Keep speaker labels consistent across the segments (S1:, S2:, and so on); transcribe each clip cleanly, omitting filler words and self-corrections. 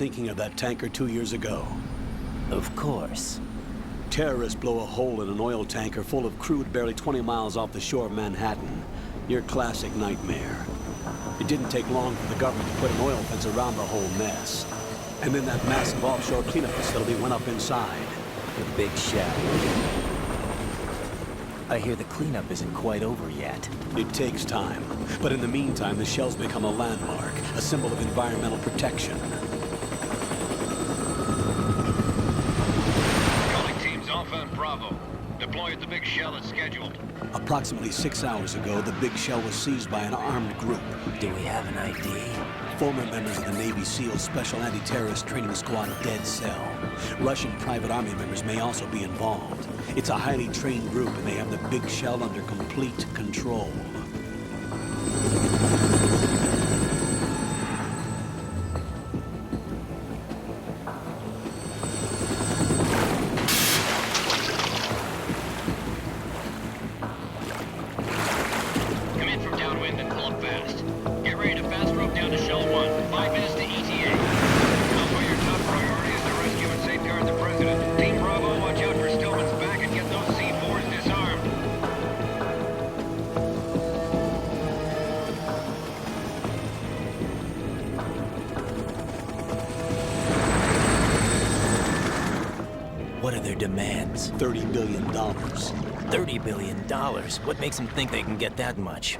S1: sinking of that tanker 2 years ago?
S2: Of course.
S1: Terrorists blow a hole in an oil tanker full of crude barely 20 miles off the shore of Manhattan. Your classic nightmare. It didn't take long for the government to put an oil fence around the whole mess. And then that massive offshore cleanup facility went up inside.
S2: The big shell. I hear the cleanup isn't quite over yet.
S1: It takes time. But in the meantime, the shell's become a landmark, a symbol of environmental protection.
S3: Alpha and Bravo. Deploy at the big shell as scheduled.
S1: Approximately 6 hours ago, the big shell was seized by an armed group.
S2: Do we have an ID?
S1: Former members of the Navy SEAL Special Anti-Terrorist Training Squad Dead Cell. Russian private army members may also be involved. It's a highly trained group, and they have the big shell under complete control.
S2: What are their demands?
S1: $30 billion.
S2: $30 billion? What makes them think they can get that much?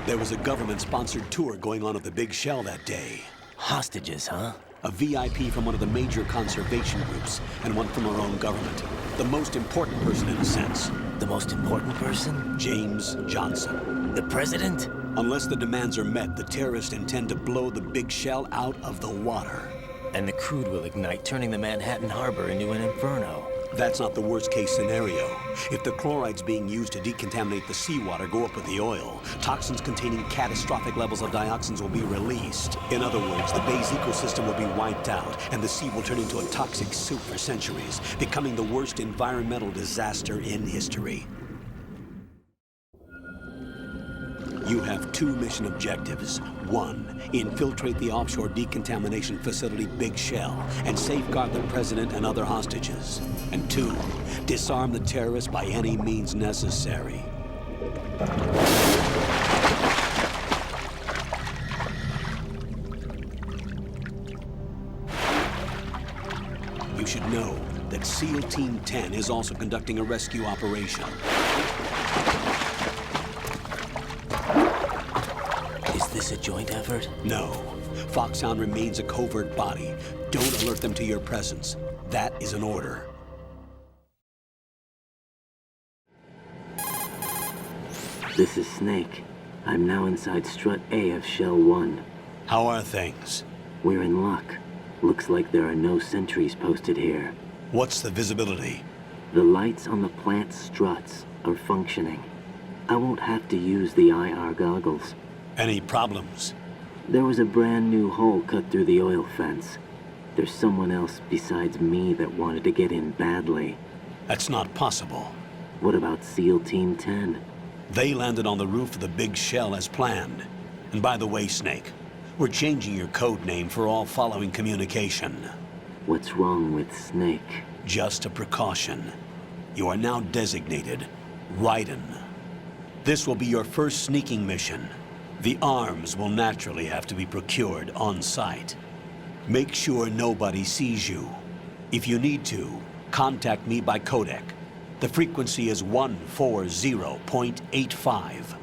S1: There was a government-sponsored tour going on at the big shell that day.
S2: Hostages, huh?
S1: A VIP from one of the major conservation groups, and one from our own government. The most important person in a sense.
S2: The most important person?
S1: James Johnson.
S2: The president?
S1: Unless the demands are met, the terrorists intend to blow the big shell out of the water.
S2: And the crude will ignite, turning the Manhattan Harbor into an inferno.
S1: That's not the worst-case scenario. If the chlorides being used to decontaminate the seawater go up with the oil, toxins containing catastrophic levels of dioxins will be released. In other words, the bay's ecosystem will be wiped out, and the sea will turn into a toxic soup for centuries, becoming the worst environmental disaster in history. You have two mission objectives. One, infiltrate the offshore decontamination facility Big Shell and safeguard the president and other hostages. And two, disarm the terrorists by any means necessary. You should know that SEAL Team 10 is also conducting a rescue operation.
S2: Is this a joint effort?
S1: No. Foxhound remains a covert body. Don't alert them to your presence. That is an order.
S4: This is Snake. I'm now inside Strut A of Shell 1.
S1: How are things?
S4: We're in luck. Looks like there are no sentries posted here.
S1: What's the visibility?
S4: The lights on the plant struts are functioning. I won't have to use the IR goggles.
S1: Any problems?
S4: There was a brand new hole cut through the oil fence. There's someone else besides me that wanted to get in badly.
S1: That's not possible.
S4: What about SEAL Team 10?
S1: They landed on the roof of the Big Shell as planned. And by the way, Snake, we're changing your code name for all following communication.
S4: What's wrong with Snake?
S1: Just a precaution. You are now designated Raiden. This will be your first sneaking mission. The arms will naturally have to be procured on site. Make sure nobody sees you. If you need to, contact me by codec. The frequency is 140.85.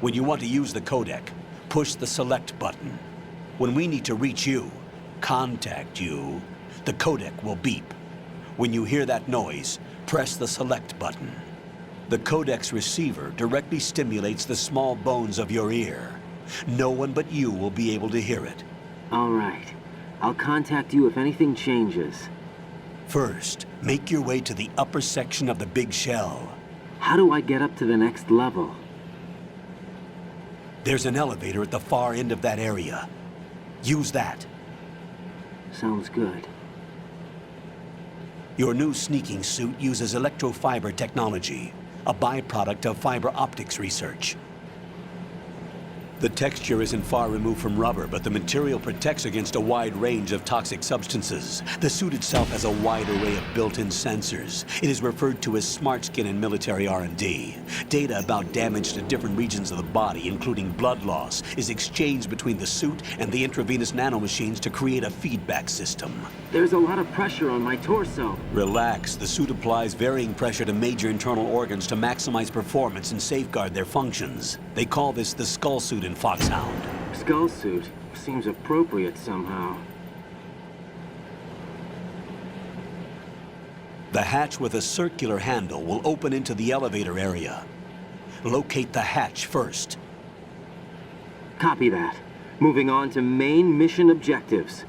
S1: When you want to use the codec, push the select button. When we need to reach you, contact you, the codec will beep. When you hear that noise, press the select button. The codec's receiver directly stimulates the small bones of your ear. No one but you will be able to hear it.
S4: All right. I'll contact you if anything changes.
S1: First, make your way to the upper section of the Big Shell.
S4: How do I get up to the next level?
S1: There's an elevator at the far end of that area. Use that.
S4: Sounds good.
S1: Your new sneaking suit uses electrofiber technology, a byproduct of fiber optics research. The texture isn't far removed from rubber, but the material protects against a wide range of toxic substances. The suit itself has a wide array of built-in sensors. It is referred to as smart skin in military R&D. Data about damage to different regions of the body, including blood loss, is exchanged between the suit and the intravenous nanomachines to create a feedback system.
S4: There's a lot of pressure on my torso.
S1: Relax. The suit applies varying pressure to major internal organs to maximize performance and safeguard their functions. They call this the skull suit in Foxhound.
S4: Skull suit seems appropriate somehow.
S1: The hatch with a circular handle will open into the elevator area. Locate the hatch first.
S4: Copy that. Moving on to main mission objectives.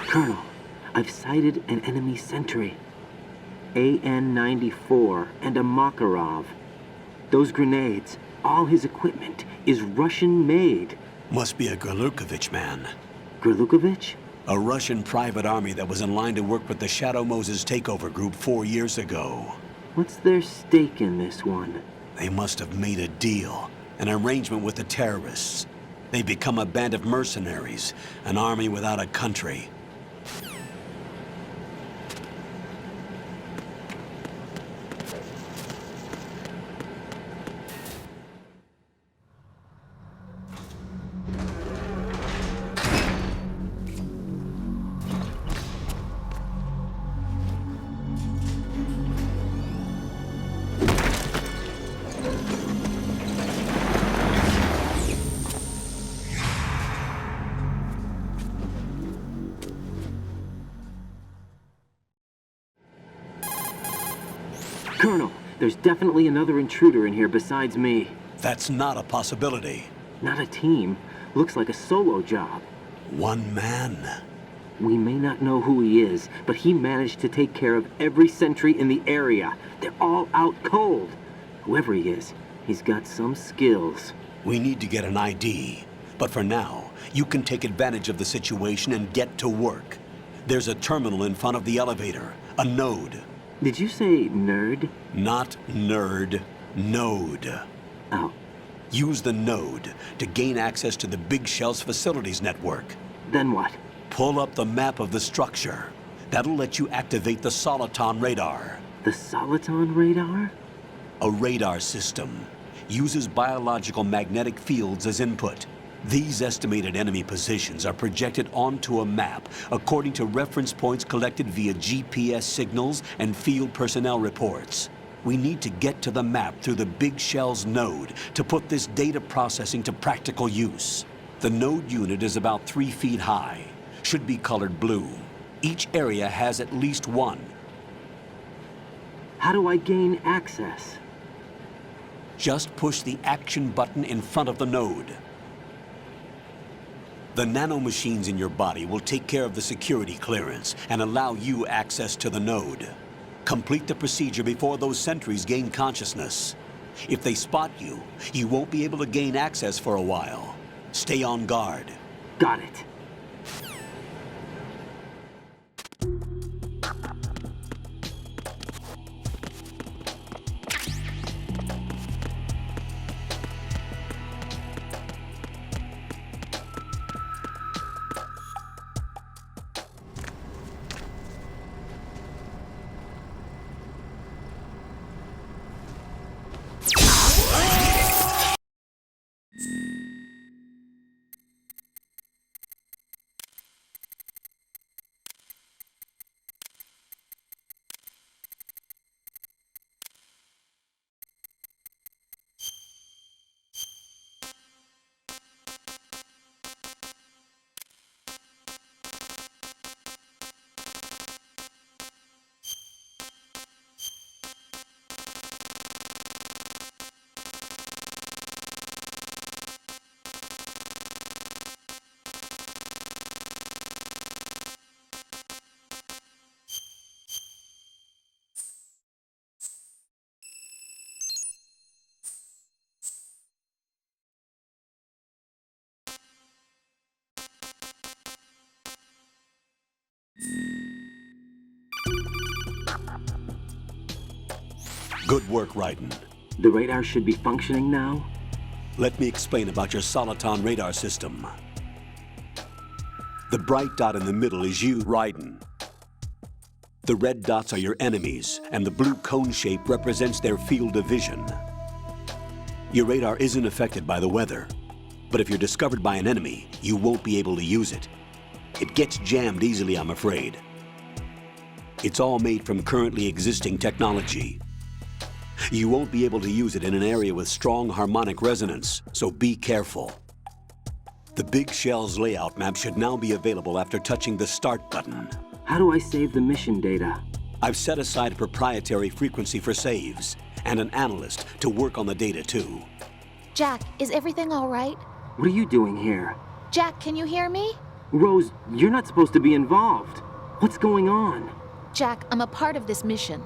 S4: Colonel, I've sighted an enemy sentry. AN-94 and a Makarov. Those grenades, all his equipment, is Russian-made.
S1: Must be a Gorlukovich man.
S4: Gorlukovich?
S1: A Russian private army that was in line to work with the Shadow Moses takeover group 4 years ago.
S4: What's their stake in this one?
S1: They must have made a deal, an arrangement with the terrorists. They become a band of mercenaries, an army without a country.
S4: Colonel, there's definitely another intruder in here besides me.
S1: That's not a possibility.
S4: Not a team. Looks like a solo job.
S1: One man.
S4: We may not know who he is, but he managed to take care of every sentry in the area. They're all out cold. Whoever he is, he's got some skills.
S1: We need to get an ID. But for now, you can take advantage of the situation and get to work. There's a terminal in front of the elevator. A node.
S4: Did you say nerd?
S1: Not nerd. Node.
S4: Oh.
S1: Use the node to gain access to the Big Shell's facilities network.
S4: Then what?
S1: Pull up the map of the structure. That'll let you activate the Soliton radar.
S4: The Soliton radar?
S1: A radar system. Uses biological magnetic fields as input. These estimated enemy positions are projected onto a map according to reference points collected via GPS signals and field personnel reports. We need to get to the map through the Big Shell's node to put this data processing to practical use. The node unit is about 3 feet high. Should be colored blue. Each area has at least one.
S4: How do I gain access?
S1: Just push the action button in front of the node. The nanomachines in your body will take care of the security clearance and allow you access to the node. Complete the procedure before those sentries gain consciousness. If they spot you, you won't be able to gain access for a while. Stay on guard.
S4: Got it.
S1: Good work, Raiden.
S4: The radar should be functioning now?
S1: Let me explain about your Soliton radar system. The bright dot in the middle is you, Raiden. The red dots are your enemies, and the blue cone shape represents their field of vision. Your radar isn't affected by the weather, but if you're discovered by an enemy, you won't be able to use it. It gets jammed easily, I'm afraid. It's all made from currently existing technology. You won't be able to use it in an area with strong harmonic resonance, so be careful. The Big Shell's layout map should now be available after touching the Start button.
S4: How do I save the mission data?
S1: I've set aside a proprietary frequency for saves, and an analyst to work on the data too.
S5: Jack, is everything all right?
S4: What are you doing here?
S5: Jack, can you hear me?
S4: Rose, you're not supposed to be involved. What's going on?
S5: Jack, I'm a part of this mission.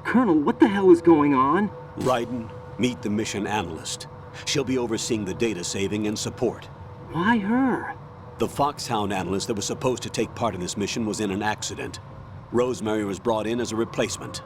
S4: Colonel, what the hell is going on?
S1: Raiden, meet the mission analyst. She'll be overseeing the data saving and support.
S4: Why her?
S1: The Foxhound analyst that was supposed to take part in this mission was in an accident. Rosemary was brought in as a replacement.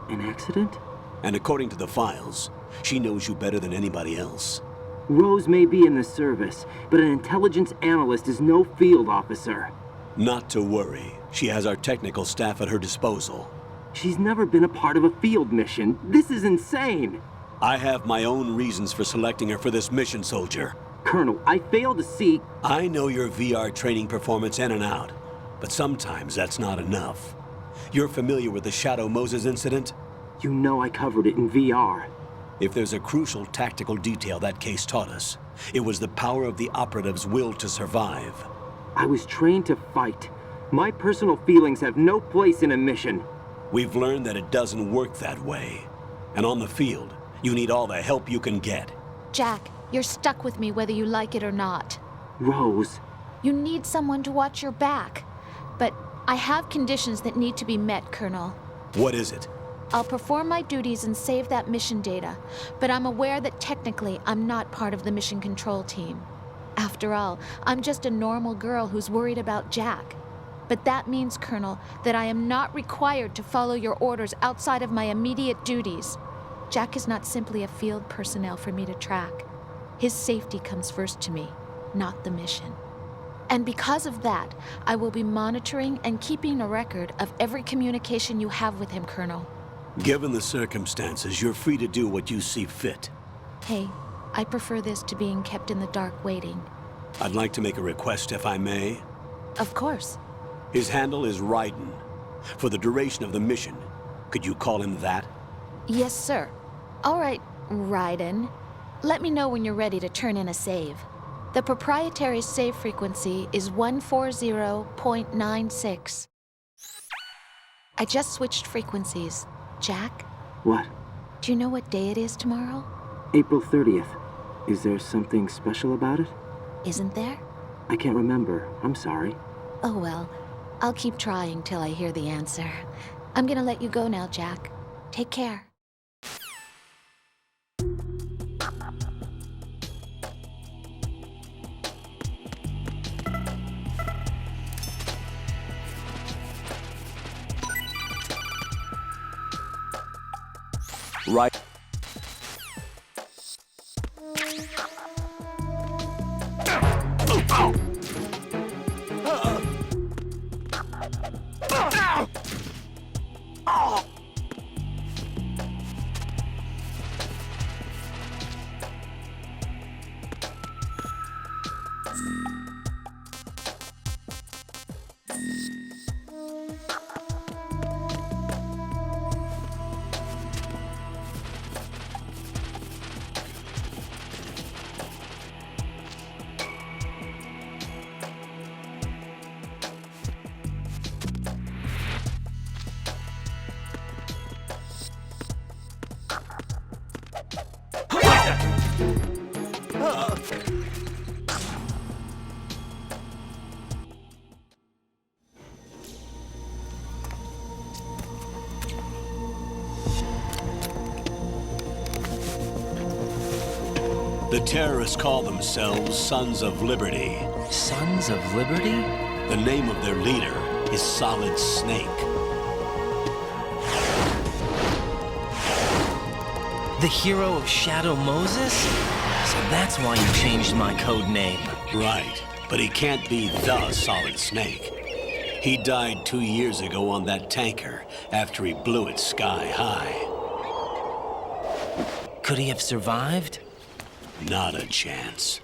S4: An accident?
S1: And according to the files, she knows you better than anybody else.
S4: Rose may be in the service, but an intelligence analyst is no field officer.
S1: Not to worry. She has our technical staff at her disposal.
S4: She's never been a part of a field mission. This is insane!
S1: I have my own reasons for selecting her for this mission, soldier.
S4: Colonel, I fail to see...
S1: I know your VR training performance in and out, but sometimes that's not enough. You're familiar with the Shadow Moses incident?
S4: You know I covered it in VR.
S1: If there's a crucial tactical detail that case taught us, it was the power of the operative's will to survive.
S4: I was trained to fight. My personal feelings have no place in a mission.
S1: We've learned that it doesn't work that way. And on the field, you need all the help you can get.
S5: Jack, you're stuck with me whether you like it or not.
S4: Rose.
S5: You need someone to watch your back. But I have conditions that need to be met, Colonel.
S1: What is it?
S5: I'll perform my duties and save that mission data, but I'm aware that technically I'm not part of the mission control team. After all, I'm just a normal girl who's worried about Jack. But that means, Colonel, that I am not required to follow your orders outside of my immediate duties. Jack is not simply a field personnel for me to track. His safety comes first to me, not the mission. And because of that, I will be monitoring and keeping a record of every communication you have with him, Colonel.
S1: Given the circumstances, you're free to do what you see fit.
S5: Hey, I prefer this to being kept in the dark waiting.
S1: I'd like to make a request, if I may.
S5: Of course.
S1: His handle is Raiden. For the duration of the mission, could you call him that?
S5: Yes, sir. All right, Raiden. Let me know when you're ready to turn in a save. The proprietary save frequency is 140.96. I just switched frequencies. Jack,
S4: What?
S5: do you know what day it is tomorrow?
S4: April 30th. Is there something special about it?
S5: Isn't there?
S4: I can't remember. I'm sorry.
S5: Oh well, I'll keep trying till I hear the answer. I'm gonna let you go now, Jack. Take care.
S1: Right. The terrorists call themselves Sons of Liberty.
S2: Sons of Liberty?
S1: The name of their leader is Solid Snake.
S2: The hero of Shadow Moses? So that's why you changed my code name.
S1: Right, but he can't be the Solid Snake. He died 2 years ago on that tanker after he blew it sky high.
S2: Could he have survived?
S1: Not a chance.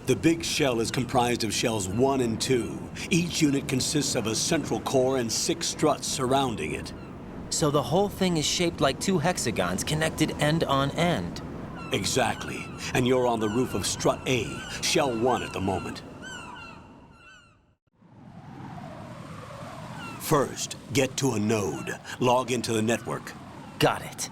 S1: The big shell is comprised of shells 1 and 2. Each unit consists of a central core and 6 struts surrounding it.
S2: So the whole thing is shaped like 2 hexagons connected end on end.
S1: Exactly. And you're on the roof of strut A, shell 1 at the moment. First, get to a node. Log into the network.
S2: Got it.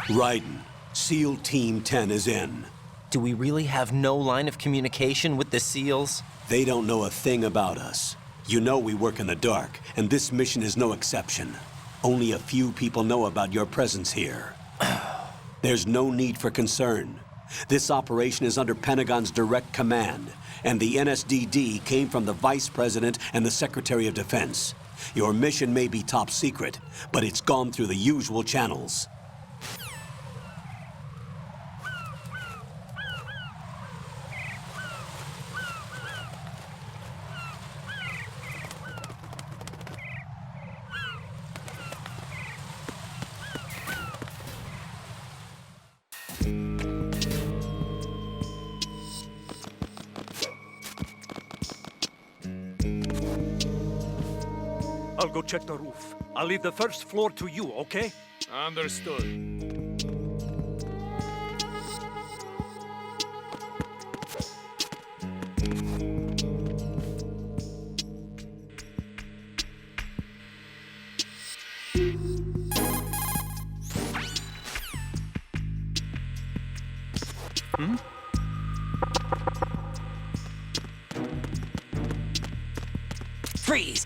S1: Raiden, SEAL Team 10 is in.
S2: Do we really have no line of communication with the SEALs?
S1: They don't know a thing about us. You know we work in the dark, and this mission is no exception. Only a few people know about your presence here. There's no need for concern. This operation is under Pentagon's direct command, and the NSDD came from the Vice President and the Secretary of Defense. Your mission may be top secret, but it's gone through the usual channels.
S6: I'll go check the roof. I'll leave the first floor to you, okay?
S3: Understood.
S2: Freeze!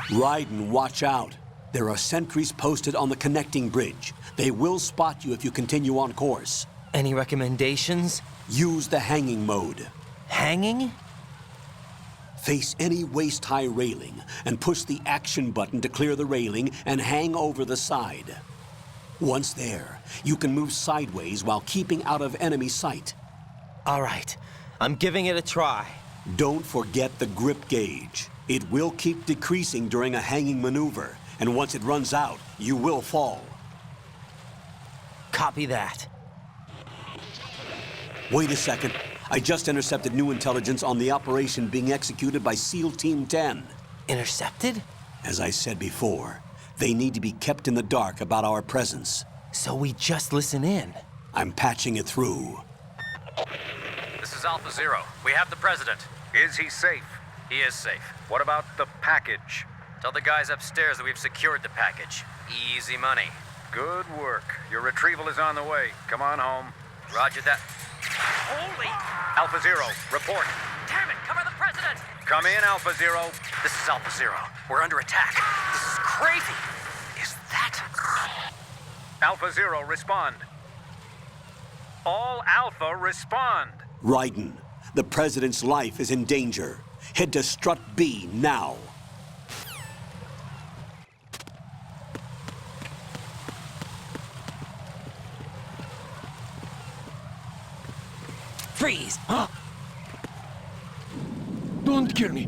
S1: Raiden, watch out. There are sentries posted on the connecting bridge. They will spot you if you continue on course.
S2: Any recommendations?
S1: Use the hanging mode.
S2: Hanging?
S1: Face any waist-high railing and push the action button to clear the railing and hang over the side. Once there, you can move sideways while keeping out of enemy sight.
S2: All right, I'm giving it a try.
S1: Don't forget the grip gauge. It will keep decreasing during a hanging maneuver, and once it runs out, you will fall.
S2: Copy that.
S1: Wait a second. I just intercepted new intelligence on the operation being executed by SEAL Team 10.
S2: Intercepted?
S1: As I said before, they need to be kept in the dark about our presence.
S2: So we just listen in.
S1: I'm patching it through.
S7: This is Alpha Zero. We have the president.
S3: Is he safe?
S7: He is safe.
S3: What about the package?
S7: Tell the guys upstairs that we've secured the package. Easy money.
S3: Good work. Your retrieval is on the way. Come on home.
S7: Roger that. Holy!
S3: Alpha Zero, report.
S7: Damn it! Cover the president!
S3: Come in, Alpha Zero.
S7: This is Alpha Zero. We're under attack. This is crazy. Is that...
S3: Alpha Zero, respond. All Alpha, respond.
S1: Raiden, the President's life is in danger. Head to Strut B now.
S2: Freeze!
S6: Huh? Don't kill me.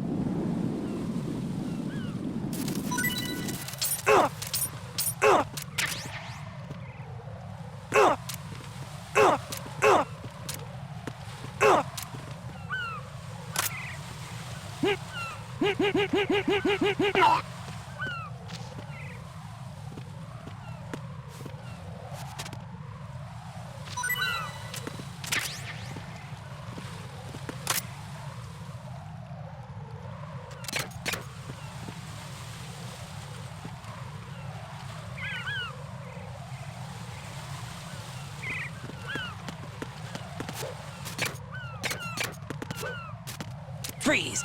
S2: Freeze!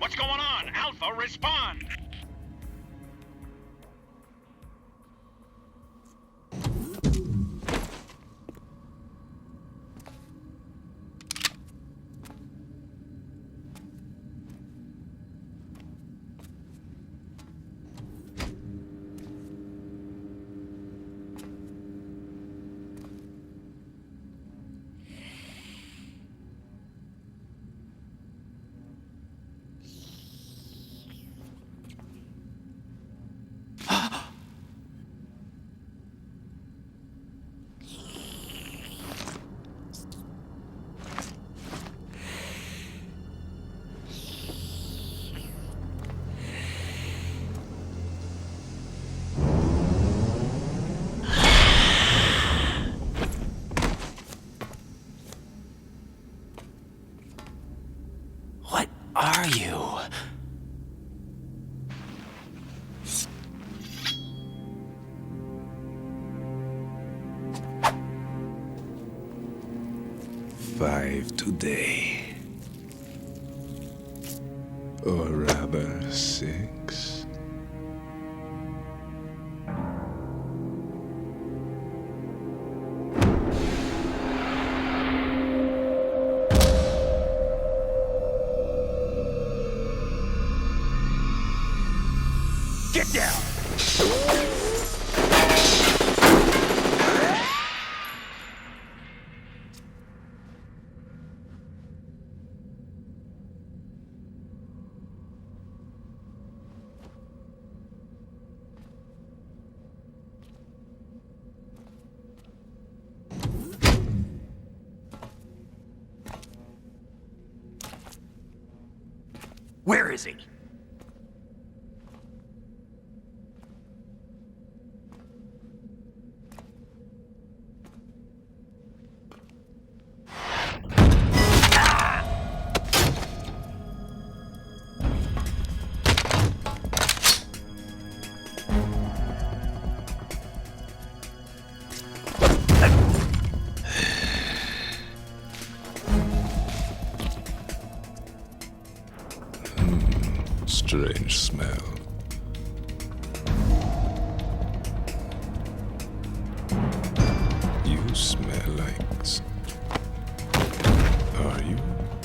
S3: What's going on? Alpha, respond!
S2: What are you?
S8: Five today. Or rather, 6.
S2: Get down!
S7: Where is he?
S8: Strange smell. You smell like... Are you?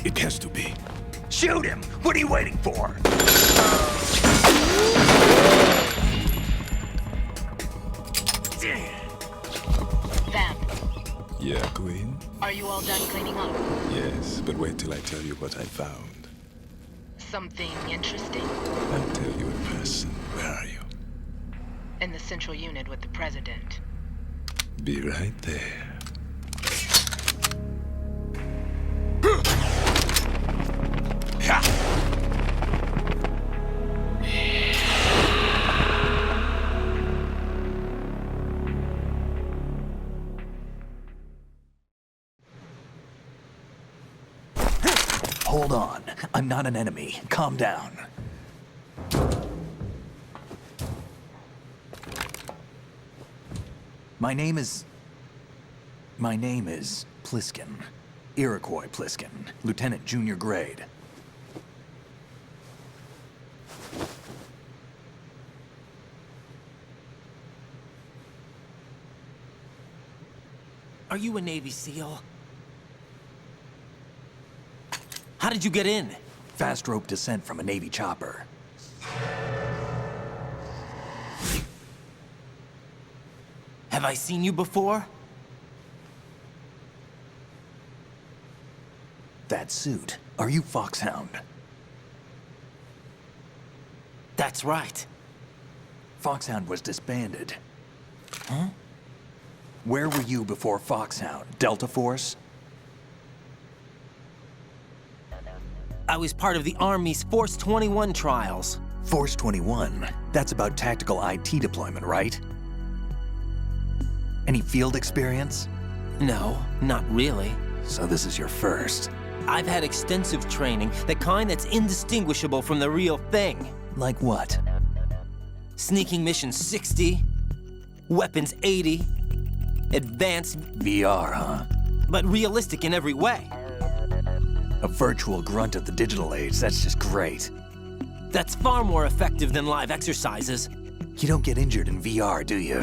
S7: It has to be. Shoot him! What are you waiting for?
S9: Vamp,
S8: Yeah, Queen?
S9: are you all done cleaning up?
S8: Yes, but wait till I tell you what I found.
S9: Something interesting?
S8: I'll tell you in person. Where are you?
S9: In the central unit with the president.
S8: Be right there.
S7: Hold on. I'm not an enemy. Calm down. My name is Pliskin. Iroquois Pliskin. Lieutenant Junior Grade.
S2: Are you a Navy SEAL? How did you get in?
S7: Fast rope descent from a Navy chopper.
S2: Have I seen you before?
S7: That suit. Are you Foxhound?
S2: That's right.
S7: Foxhound was disbanded. Huh? Where were you before Foxhound? Delta Force?
S2: I was part of the Army's Force 21 trials.
S7: Force 21? That's about tactical IT deployment, right? Any field experience?
S2: No, not really.
S7: So this is your first.
S2: I've had extensive training, the kind that's indistinguishable from the real thing.
S7: Like what?
S2: Sneaking mission 60, weapons 80, advanced,
S7: VR, huh?
S2: but realistic in every way.
S7: A virtual grunt of the digital age, that's just great.
S2: That's far more effective than live exercises.
S7: You don't get injured in VR, do you?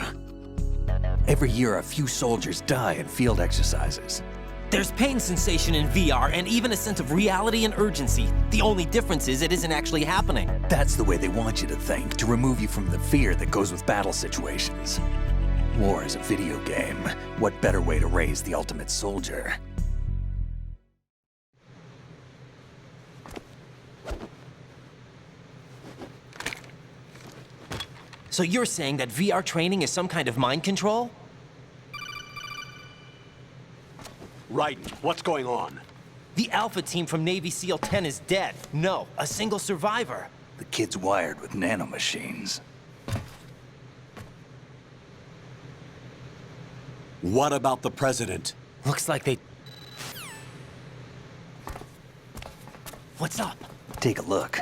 S7: Every year, a few soldiers die in field exercises.
S2: There's pain sensation in VR and even a sense of reality and urgency. The only difference is it isn't actually happening.
S7: That's the way they want you to think, to remove you from the fear that goes with battle situations. War is a video game. What better way to raise the ultimate soldier?
S2: So you're saying that VR training is some kind of mind control?
S1: Raiden, what's going on?
S2: The Alpha team from Navy SEAL 10 is dead. No, a single survivor.
S7: The kid's wired with nanomachines.
S1: What about the president?
S2: Looks like they... What's up?
S7: Take a look.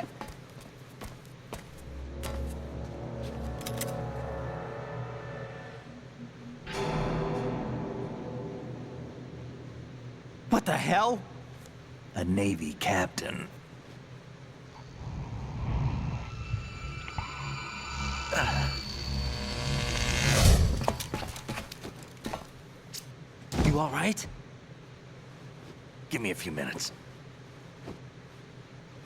S2: What the hell?
S7: A Navy captain.
S2: You all right?
S7: Give me a few minutes.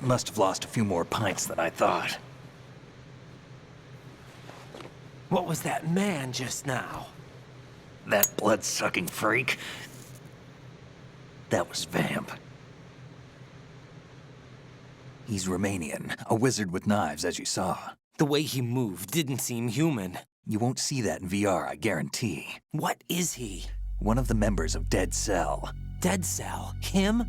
S7: Must have lost a few more pints than I thought.
S2: What was that man just now?
S7: That blood-sucking freak. That was Vamp. He's Romanian, a wizard with knives, as you saw.
S2: The way he moved didn't seem human.
S7: You won't see that in VR, I guarantee.
S2: What is he?
S7: One of the members of Dead Cell.
S2: Dead Cell? Him?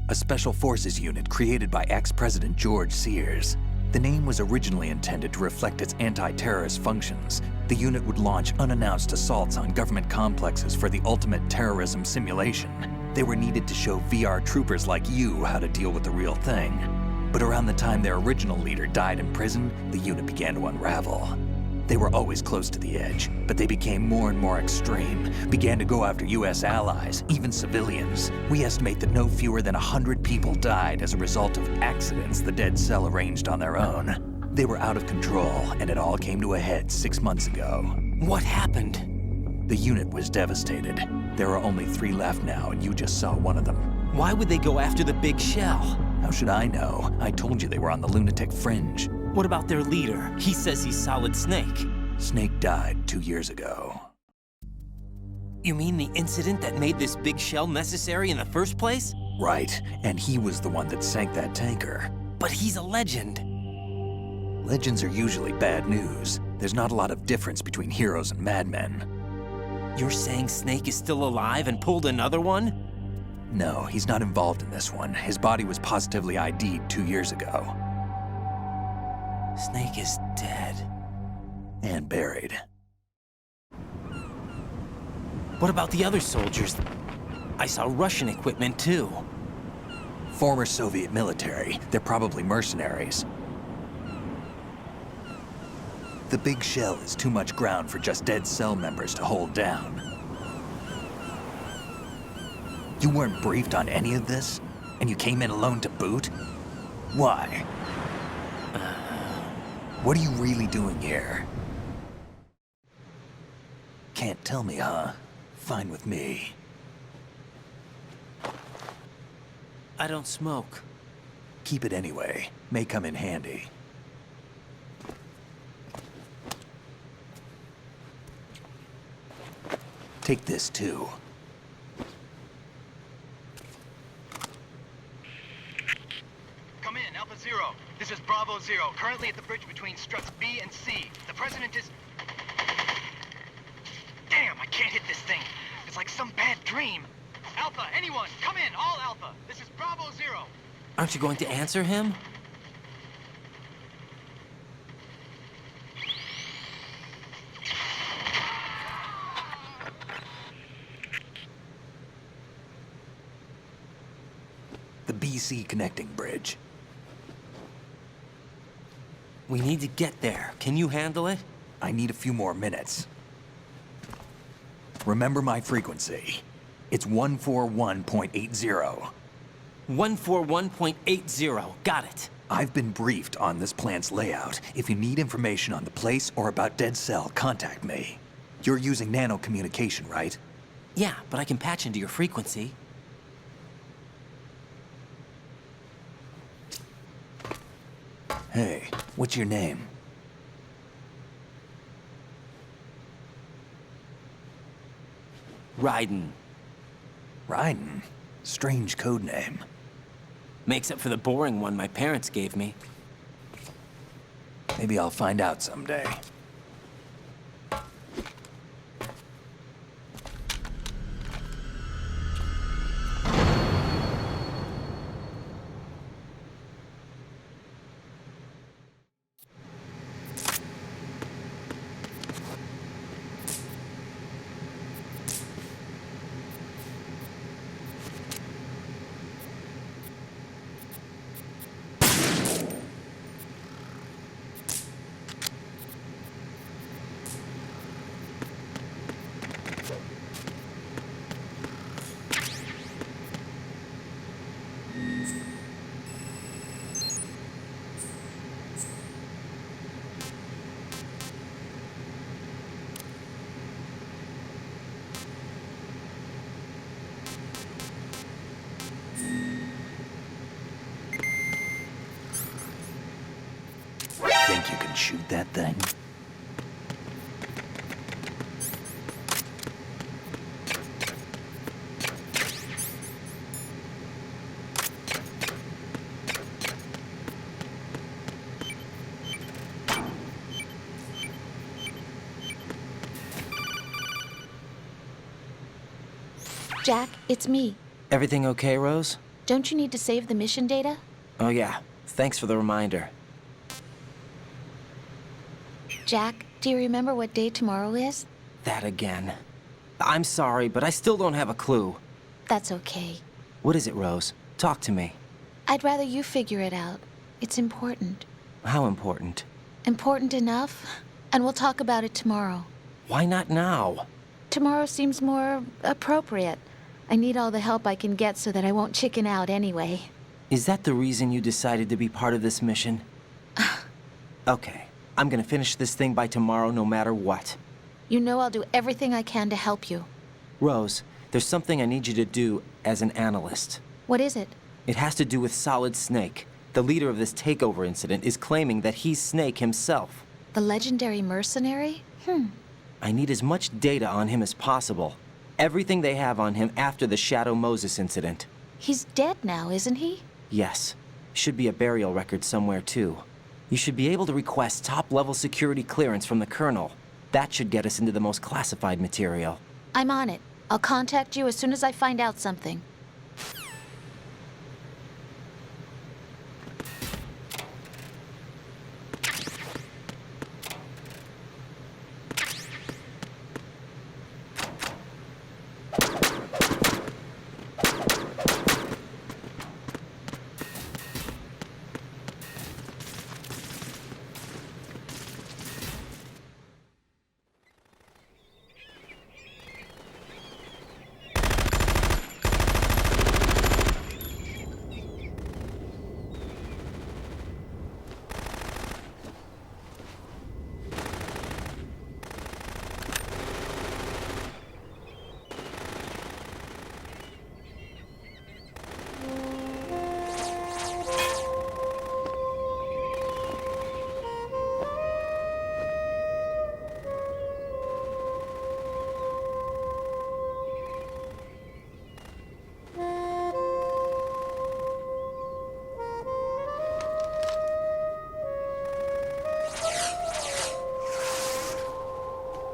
S7: A special forces unit created by ex-President George Sears. The name was originally intended to reflect its anti-terrorist functions. The unit would launch unannounced assaults on government complexes for the ultimate terrorism simulation. They were needed to show VR troopers like you how to deal with the real thing. But around the time their original leader died in prison, the unit began to unravel. They were always close to the edge, but they became more and more extreme, began to go after US allies, even civilians. We estimate that no fewer than 100 people died as a result of accidents the Dead Cell arranged on their own. They were out of control, and it all came to a head 6 months ago.
S2: What happened?
S7: The unit was devastated. There are only 3 left now, and you just saw one of them.
S2: Why would they go after the big shell?
S7: How should I know? I told you they were on the lunatic fringe.
S2: What about their leader? He says he's Solid Snake.
S7: Snake died 2 years ago.
S2: You mean the incident that made this big shell necessary in the first place?
S7: Right, and he was the one that sank that tanker.
S2: But he's a legend.
S7: Legends are usually bad news. There's not a lot of difference between heroes and madmen.
S2: You're saying Snake is still alive and pulled another one?
S7: No, he's not involved in this one. His body was positively ID'd 2 years ago.
S2: Snake is dead.
S7: And buried.
S2: What about the other soldiers? I saw Russian equipment too.
S7: Former Soviet military. They're probably mercenaries. The big shell is too much ground for just Dead Cell members to hold down. You weren't briefed on any of this? And you came in alone to boot? Why? What are you really doing here? Can't tell me, huh? Fine with me.
S2: I don't smoke.
S7: Keep it anyway. May come in handy. Take this too.
S10: Come in, Alpha Zero. This is Bravo Zero, currently at the bridge between struts B and C. The President is... Damn, I can't hit this thing. It's like some bad dream. Alpha, anyone, come in, all Alpha. This is Bravo Zero.
S2: Aren't you going to answer him?
S7: The BC connecting bridge.
S2: We need to get there. Can you handle it?
S7: I need a few more minutes. Remember my frequency. It's 141.80.
S2: 141.80. Got it.
S7: I've been briefed on this plant's layout. If you need information on the place or about Dead Cell, contact me. You're using nano communication, right?
S2: Yeah, but I can patch into your frequency.
S7: Hey, what's your name?
S2: Raiden.
S7: Raiden? Strange code name.
S2: Makes up for the boring one my parents gave me.
S7: Maybe I'll find out someday. Think you can shoot that thing?
S5: Jack, it's me.
S2: Everything okay, Rose?
S5: Don't you need to save the mission data?
S2: Oh yeah, thanks for the reminder.
S5: Jack, do you remember what day tomorrow is?
S2: That again. I'm sorry, but I still don't have a clue.
S5: That's okay.
S2: What is it, Rose? Talk to me.
S5: I'd rather you figure it out. It's important.
S2: How important?
S5: Important enough? And we'll talk about it tomorrow.
S2: Why not now?
S5: Tomorrow seems more appropriate. I need all the help I can get so that I won't chicken out anyway.
S2: Is that the reason you decided to be part of this mission? Okay, I'm gonna finish this thing by tomorrow no matter what.
S5: You know I'll do everything I can to help you.
S2: Rose, there's something I need you to do as an analyst.
S5: What is it?
S2: It has to do with Solid Snake. The leader of this takeover incident is claiming that he's Snake himself.
S5: The legendary mercenary?
S2: I need as much data on him as possible. Everything they have on him after the Shadow Moses incident.
S5: He's dead now, isn't he?
S2: Yes. Should be a burial record somewhere, too. You should be able to request top-level security clearance from the Colonel. That should get us into the most classified material.
S5: I'm on it. I'll contact you as soon as I find out something.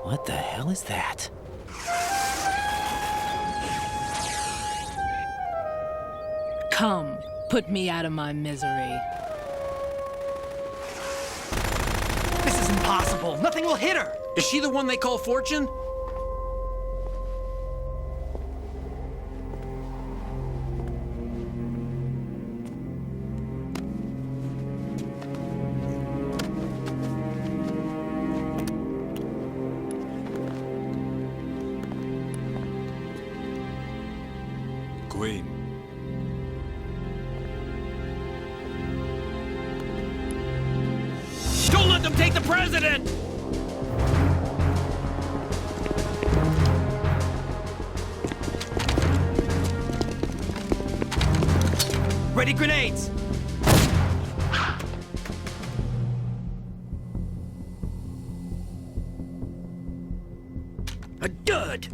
S2: What the hell is that?
S11: Come, put me out of my misery.
S10: This is impossible. Nothing will hit her.
S6: Is she the one they call Fortune?
S8: Queen.
S6: them take the president! Ready grenades! A dud!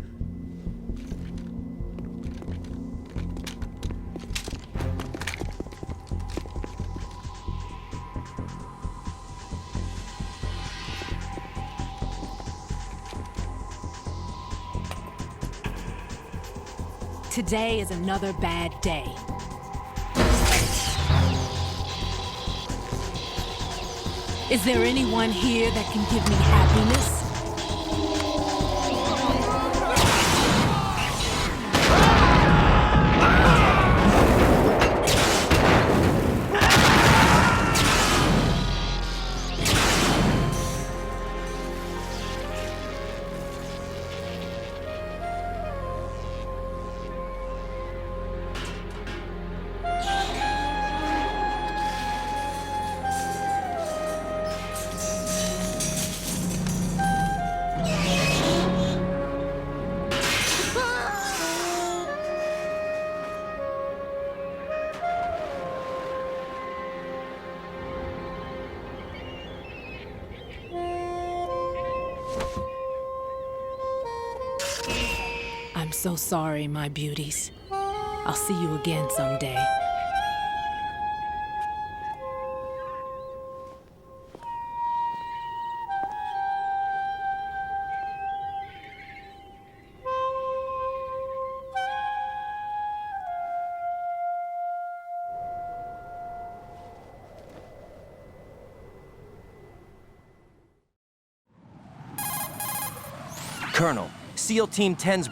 S11: Today is another bad day. Is there anyone here that can give me happiness? I'm so sorry, my beauties. I'll see you again someday.
S2: Colonel, SEAL Team 10's...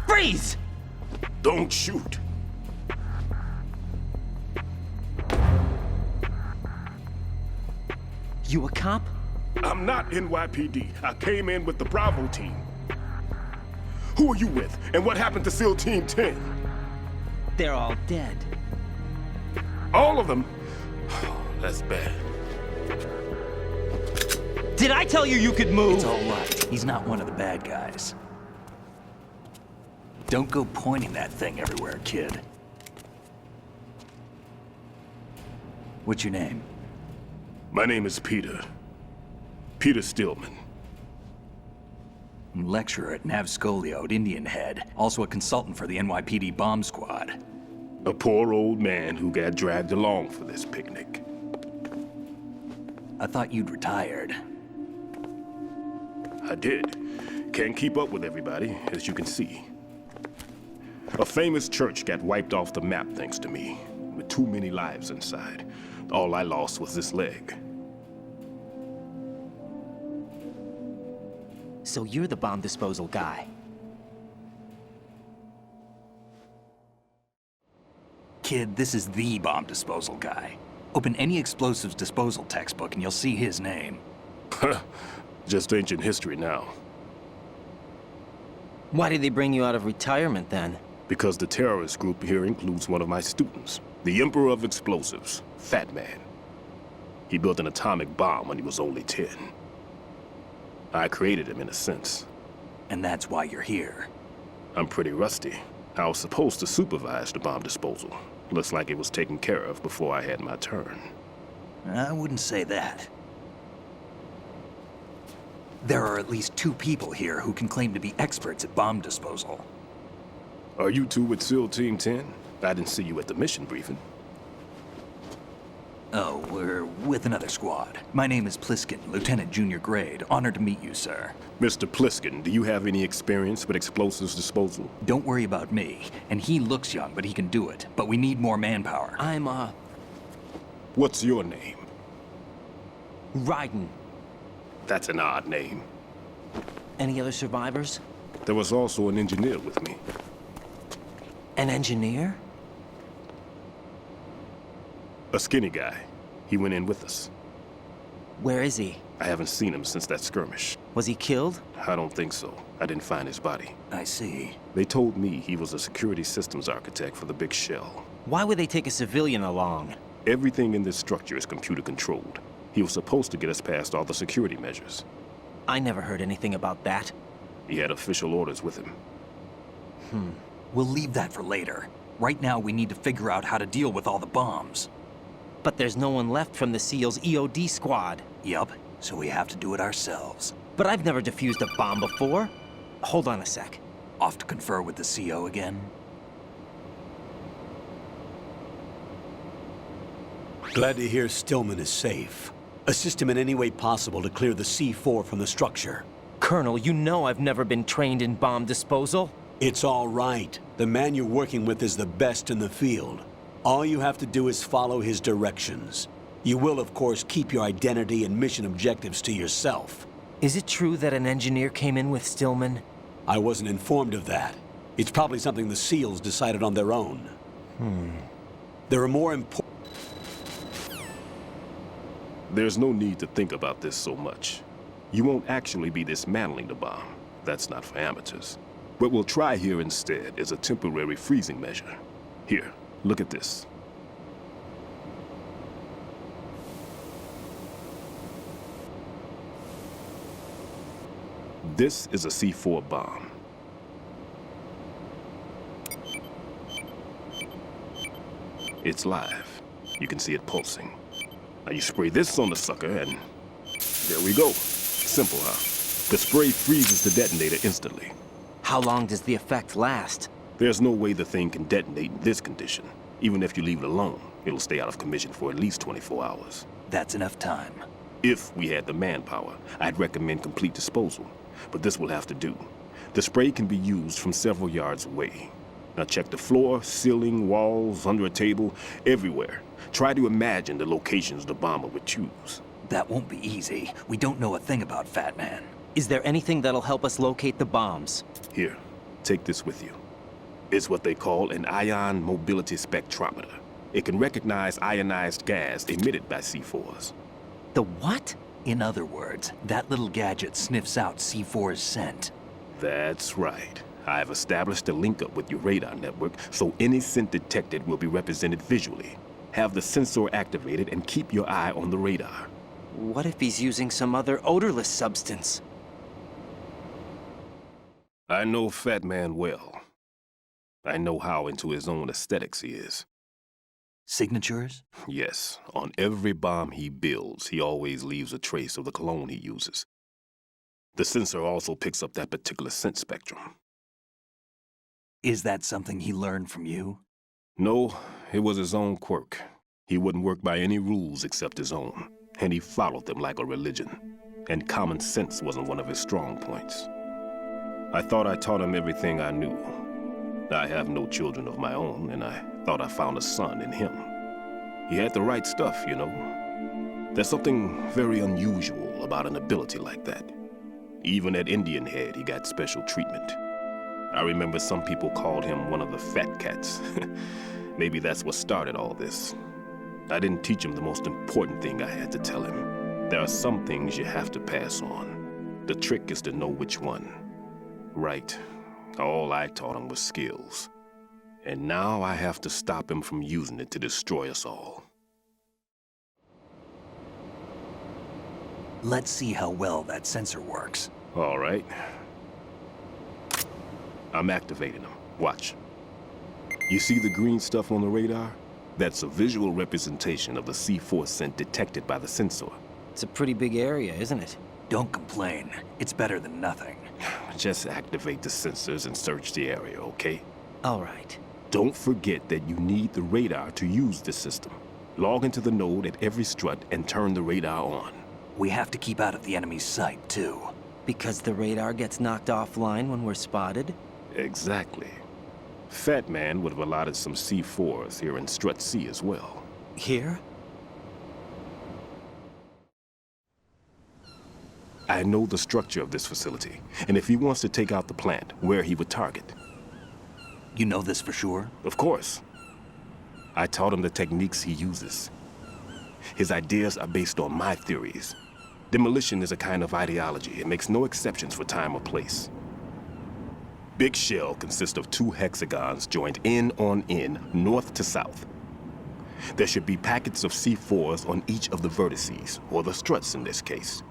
S2: Freeze!
S12: Don't shoot.
S2: You a cop?
S12: I'm not NYPD. I came in with the Bravo team. Who are you with? And what happened to SEAL Team 10?
S2: They're all dead.
S12: All of them? That's bad.
S2: Did I tell you you could move?
S7: It's all right. He's not one of the bad guys. Don't go pointing that thing everywhere, kid. What's your name?
S12: My name is Peter. Peter Stillman.
S7: Lecturer at Navscolio at Indian Head. Also a consultant for the NYPD bomb squad.
S12: A poor old man who got dragged along for this picnic.
S7: I thought you'd retired.
S12: I did. Can't keep up with everybody, as you can see. A famous church got wiped off the map thanks to me, with too many lives inside. All I lost was this leg.
S2: So you're the bomb disposal guy.
S7: Kid, this is the bomb disposal guy. Open any explosives disposal textbook and you'll see his name.
S12: Just ancient history now.
S2: Why did they bring you out of retirement then?
S12: Because the terrorist group here includes one of my students, the Emperor of Explosives, Fat Man. He built an atomic bomb when he was only 10. I created him in a sense.
S7: And that's why you're here.
S12: I'm pretty rusty. I was supposed to supervise the bomb disposal. Looks like it was taken care of before I had my turn.
S7: I wouldn't say that. There are at least 2 people here who can claim to be experts at bomb disposal.
S12: Are you two with SEAL Team 10? I didn't see you at the mission briefing.
S7: Oh, we're with another squad. My name is Pliskin, Lieutenant Junior Grade. Honored to meet you, sir.
S12: Mr. Pliskin, do you have any experience with explosives disposal?
S7: Don't worry about me. And he looks young, but he can do it. But we need more manpower.
S2: I'm,
S12: What's your name?
S2: Raiden.
S12: That's an odd name.
S2: Any other survivors?
S12: There was also an engineer with me.
S2: An engineer?
S12: A skinny guy. He went in with us.
S2: Where is he?
S12: I haven't seen him since that skirmish.
S2: Was he killed?
S12: I don't think so. I didn't find his body.
S7: I see.
S12: They told me he was a security systems architect for the big shell.
S2: Why would they take a civilian along?
S12: Everything in this structure is computer controlled. He was supposed to get us past all the security measures.
S2: I never heard anything about that.
S12: He had official orders with him.
S7: We'll leave that for later. Right now, we need to figure out how to deal with all the bombs.
S2: But there's no one left from the SEAL's EOD squad.
S7: Yup, so we have to do it ourselves.
S2: But I've never defused a bomb before. Hold on a sec.
S7: Off to confer with the CO again?
S1: Glad to hear Stillman is safe. Assist him in any way possible to clear the C4 from the structure.
S2: Colonel, you know I've never been trained in bomb disposal.
S1: It's all right. The man you're working with is the best in the field. All you have to do is follow his directions. You will, of course, keep your identity and mission objectives to yourself.
S2: Is it true that an engineer came in with Stillman?
S1: I wasn't informed of that. It's probably something the SEALs decided on their own. There are more important...
S12: There's no need to think about this so much. You won't actually be dismantling the bomb. That's not for amateurs. What we'll try here instead is a temporary freezing measure. Here, look at this. This is a C4 bomb. It's live. You can see it pulsing. Now you spray this on the sucker and there we go. Simple, huh? The spray freezes the detonator instantly.
S2: How long does the effect last?
S12: There's no way the thing can detonate in this condition. Even if you leave it alone, it'll stay out of commission for at least 24 hours.
S7: That's enough time.
S12: If we had the manpower, I'd recommend complete disposal. But this will have to do. The spray can be used from several yards away. Now check the floor, ceiling, walls, under a table, everywhere. Try to imagine the locations the bomber would choose.
S7: That won't be easy. We don't know a thing about Fat Man.
S2: Is there anything that'll help us locate the bombs?
S12: Here, take this with you. It's what they call an ion mobility spectrometer. It can recognize ionized gas emitted by C4s.
S2: The what?
S7: In other words, that little gadget sniffs out C4's scent.
S12: That's right. I've established a link up with your radar network, so any scent detected will be represented visually. Have the sensor activated and keep your eye on the radar.
S2: What if he's using some other odorless substance?
S12: I know Fat Man well. I know how into his own aesthetics he is.
S7: Signatures?
S12: Yes, on every bomb he builds, he always leaves a trace of the cologne he uses. The sensor also picks up that particular scent spectrum.
S7: Is that something he learned from you?
S12: No, it was his own quirk. He wouldn't work by any rules except his own, and he followed them like a religion. And common sense wasn't one of his strong points. I thought I taught him everything I knew. I have no children of my own, and I thought I found a son in him. He had the right stuff, you know. There's something very unusual about an ability like that. Even at Indian Head, he got special treatment. I remember some people called him one of the fat cats. Maybe that's what started all this. I didn't teach him the most important thing I had to tell him. There are some things you have to pass on. The trick is to know which one. Right. All I taught him was skills. And now I have to stop him from using it to destroy us all.
S7: Let's see how well that sensor works.
S12: All right. I'm activating them. Watch. You see the green stuff on the radar? That's a visual representation of the C4 scent detected by the sensor.
S2: It's a pretty big area, isn't it?
S7: Don't complain. It's better than nothing.
S12: Just activate the sensors and search the area, okay?
S2: All right.
S12: Don't forget that you need the radar to use the system. Log into the node at every strut and turn the radar on.
S7: We have to keep out of the enemy's sight, too.
S2: Because the radar gets knocked offline when we're spotted?
S12: Exactly. Fat Man would have allotted some C4s here in Strut C as well.
S2: Here?
S12: I know the structure of this facility, and if he wants to take out the plant, where he would target.
S7: You know this for sure?
S12: Of course. I taught him the techniques he uses. His ideas are based on my theories. Demolition is a kind of ideology. It makes no exceptions for time or place. Big Shell consists of 2 hexagons joined end on end, north to south. There should be packets of C4s on each of the vertices, or the struts in this case.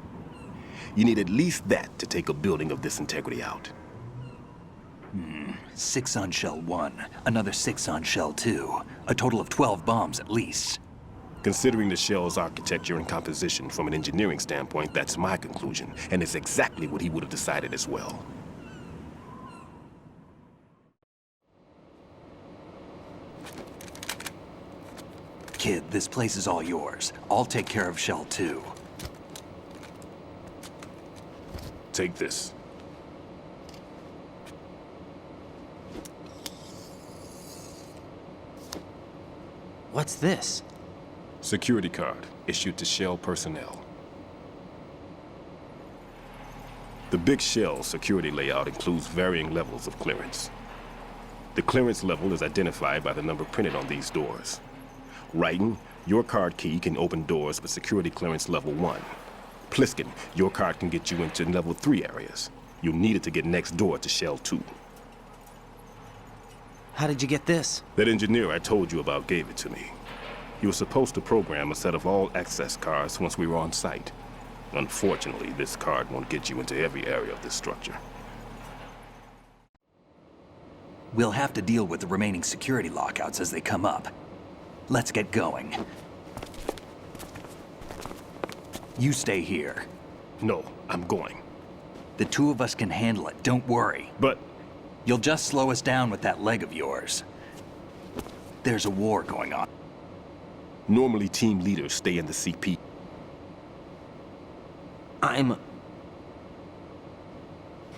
S12: You need at least that to take a building of this integrity out.
S7: 6 on Shell 1, another 6 on Shell 2. A total of 12 bombs at least.
S12: Considering the shell's architecture and composition from an engineering standpoint, that's my conclusion, and it's exactly what he would have decided as well.
S7: Kid, this place is all yours. I'll take care of Shell 2.
S12: Take this.
S2: What's this?
S12: Security card issued to Shell personnel. The Big Shell security layout includes varying levels of clearance. The clearance level is identified by the number printed on these doors. Raiden, your card key can open doors with security clearance level 1. Pliskin, your card can get you into level 3 areas. You'll need it to get next door to Shell 2.
S2: How did you get this?
S12: That engineer I told you about gave it to me. He was supposed to program a set of all access cards once we were on site. Unfortunately, this card won't get you into every area of this structure.
S7: We'll have to deal with the remaining security lockouts as they come up. Let's get going. You stay here.
S12: No, I'm going.
S7: The 2 of us can handle it, don't worry.
S12: But...
S7: You'll just slow us down with that leg of yours. There's a war going on.
S12: Normally, team leaders stay in the CP.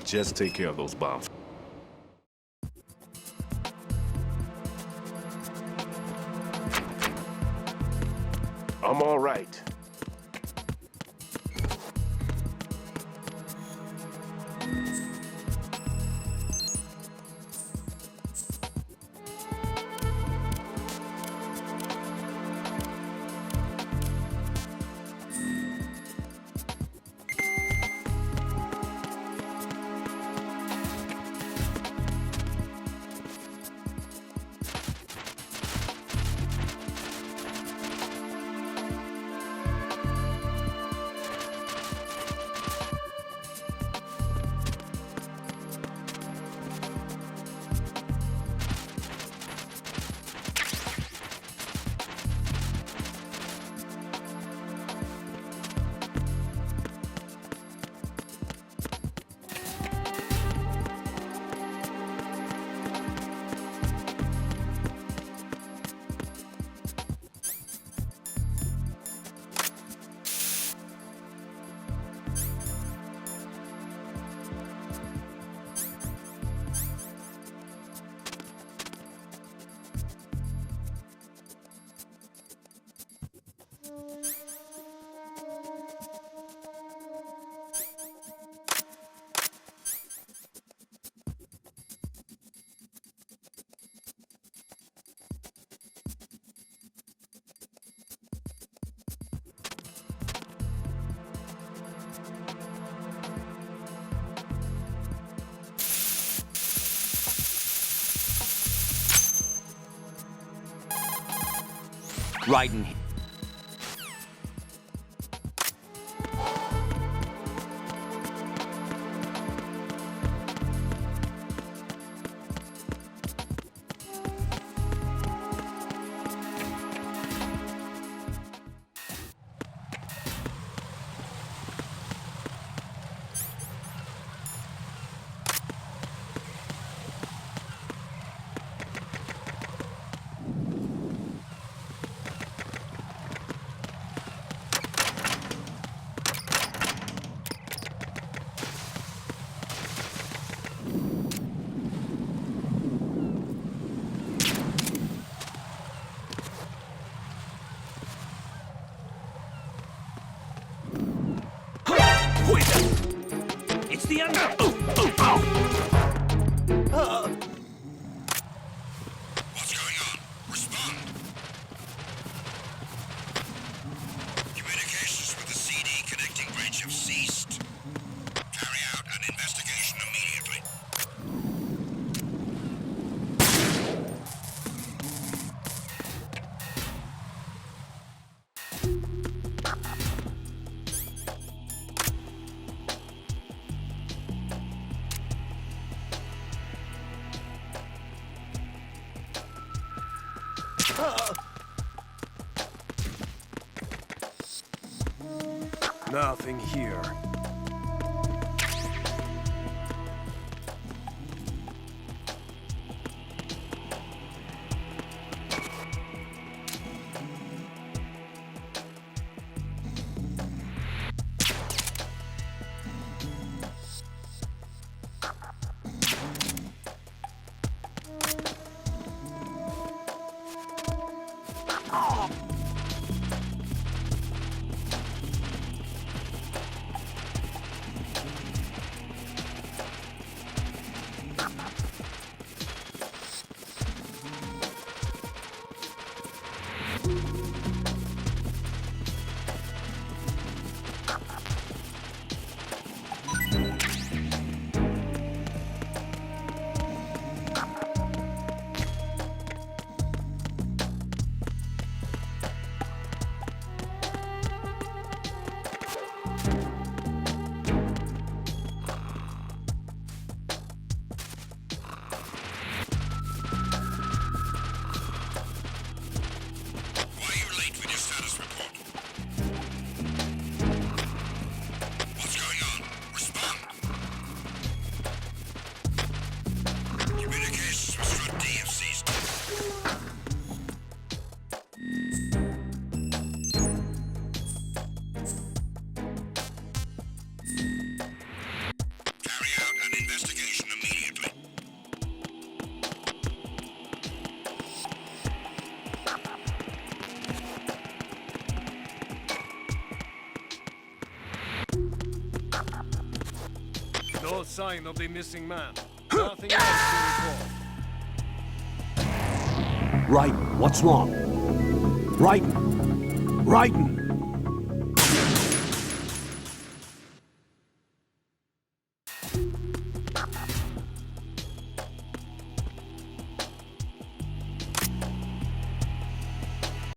S12: Just take care of those bombs. I'm all right.
S2: Raiden.
S6: do it! It's the end.
S13: What's going on? Respond. Communications with the CD connecting bridge have ceased. Carry out an investigation immediately.
S6: Nothing here. No sign of the missing man. Nothing else to report.
S1: Raiden, what's wrong? Raiden! Raiden!